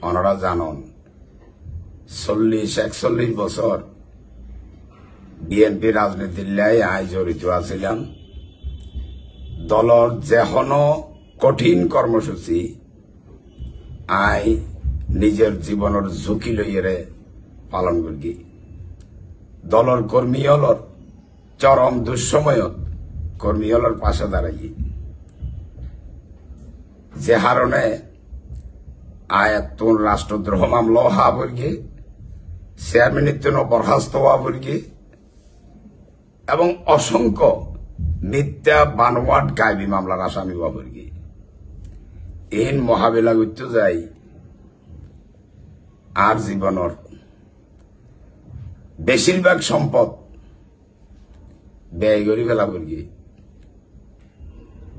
ওনারা জানন 40-41 বছর বিএনপি রাজনীতির লাই আই জড়িত আছিলাম। দলর যেহনো কঠিন কর্মসূচি আই নিজের জীবনের ঝুঁকি লইয়ে পালন করি। দলর কর্মী হলর চরম দুঃসময়ত কর্মী হলর পাশে দাঁড়াই, যে হারণে আয়াতুন রাষ্ট্রদ্রোহ মামলা হা বর্গে চেয়ারম্যানের জন্য বরখাস্ত হওয়া বর্গে এবং অসংখ্য মিথ্যা বানোয়াট গায়বী মামলার আসামি হওয়া বর্গে এন মহাবেলা করতে যাই আর জীবনের বেশিরভাগ সম্পদ ব্যয় করি ফেলা বর্গে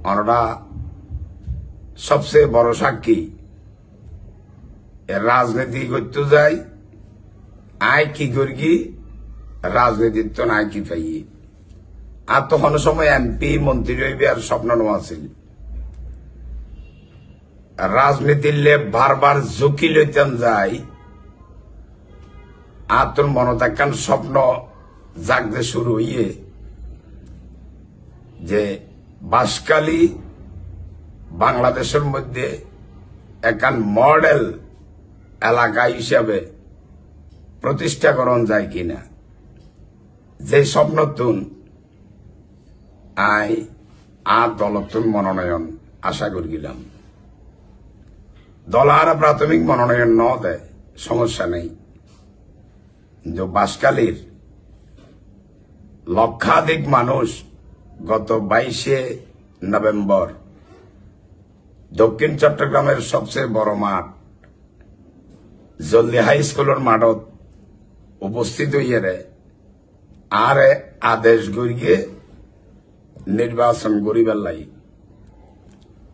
ওনারা সবচেয়ে বড় সাক্ষী। রাজনীতি করতে যাই আয় কি করি, রাজনীতির তো নাই কি পাই। আর তখন সময় এমপি মন্ত্রী হইবে আর স্বপ্ন আছিল। রাজনীতির লে বারবার ঝুঁকি লইতাম যাই, আর তোর মনে থাকান স্বপ্ন জাগতে শুরু হইয়ে যে বাঁশখালী বাংলাদেশের মধ্যে একান মডেল এলাকা হিসাবে প্রতিষ্ঠা করণ যায় কিনা। যে স্বপ্নতুন আই আর দলতুন মনোনয়ন আশা করিলাম। দল আর প্রাথমিক মনোনয়ন ন দেয় সমস্যা নেই, কিন্তু বাঁশখালীর লক্ষাধিক মানুষ গত 22শে নভেম্বর দক্ষিণ চট্টগ্রামের সবচেয়ে বড় মাঠ জলদি হাই স্কুলের মাঠত উপস্থিত হইয়ে আর আদেশ গড়িয়ে নির্বাচন গড়িবার লাই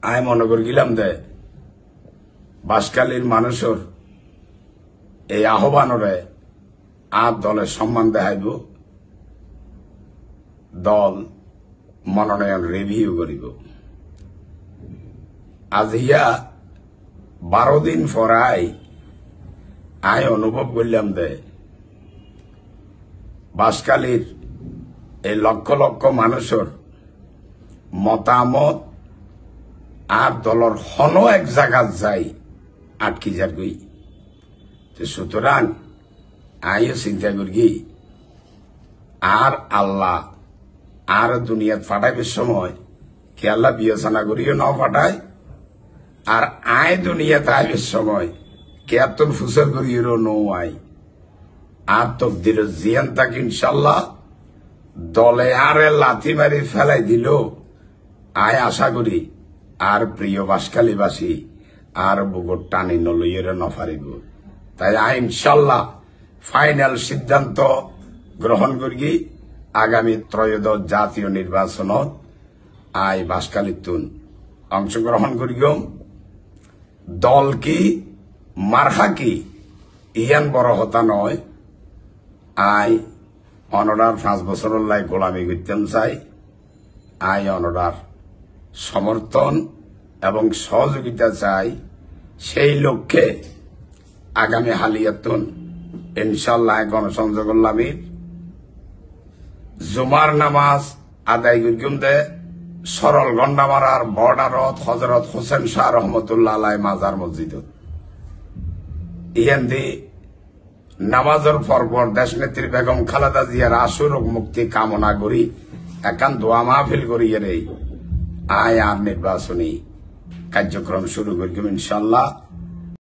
আয় মনে করিলাম দে বাঁশখালীর মানুষের এই আহ্বানরে আর দলের সম্মান দেখাইব, দল মনোনয়ন রিভিউ করিব। আজ ইয়া 12 দিন পরাই আয় অনুভব করলাম দে বাঁশখালীর এই লক্ষ লক্ষ মানুষের মতামত আর দলর হন এক জায়গা যাই আটকি যার গই। সুতরাং আইও চিন্তা করি আর আল্লাহ আর দুনিয়াত ফাটাইবার সময় কি আল্লাহ বিবেচনা করিও ন ফাটায়, আর আয় দুনিয়াত আইবার সময় কে তোর ফুসর করিও নো আই। আর তকদির জিয়ান তাক ইনশাল্লাহ দলে আরে লাথি মারি ফেলাই দিল আয় আশা করি আর প্রিয় বাঁশখালীবাসী আর বুকুর টানি নলইয়ের নফারিব। তাই আয় ইনশাল্লাহ ফাইনাল সিদ্ধান্ত গ্রহণ করি আগামী ত্রয়োদশ জাতীয় নির্বাচনত আয় বাঁশখালীতুন অংশগ্রহণ করিব। দল কি মার্কা কি ইয়ান বড় হতা নয়, আয় অনরার 5 বছরের লাই গোলামি করতাম চাই। আয় অনরার সমর্থন এবং সহযোগিতা চাই। সেই লক্ষ্যে আগামী হালিয়াতুন ইনশাল্লাহ গণসংযোগ লামির জুমার নামাজ আদায় করিম দে সরল গন্ডামারার বর্ডারত হজরত হোসেন শাহ রহমতুল্লাহ আলাই মাজার মসজিদত ইহান দি নামাজের পরপর দেশ নেত্রী বেগম খালেদা জিয়ার আশুর মুক্তি কামনা করি একান দোয়া মাহফিল করিয়ে আয় আর নির্বাচনী কার্যক্রম শুরু করিম ইনশাল্লাহ।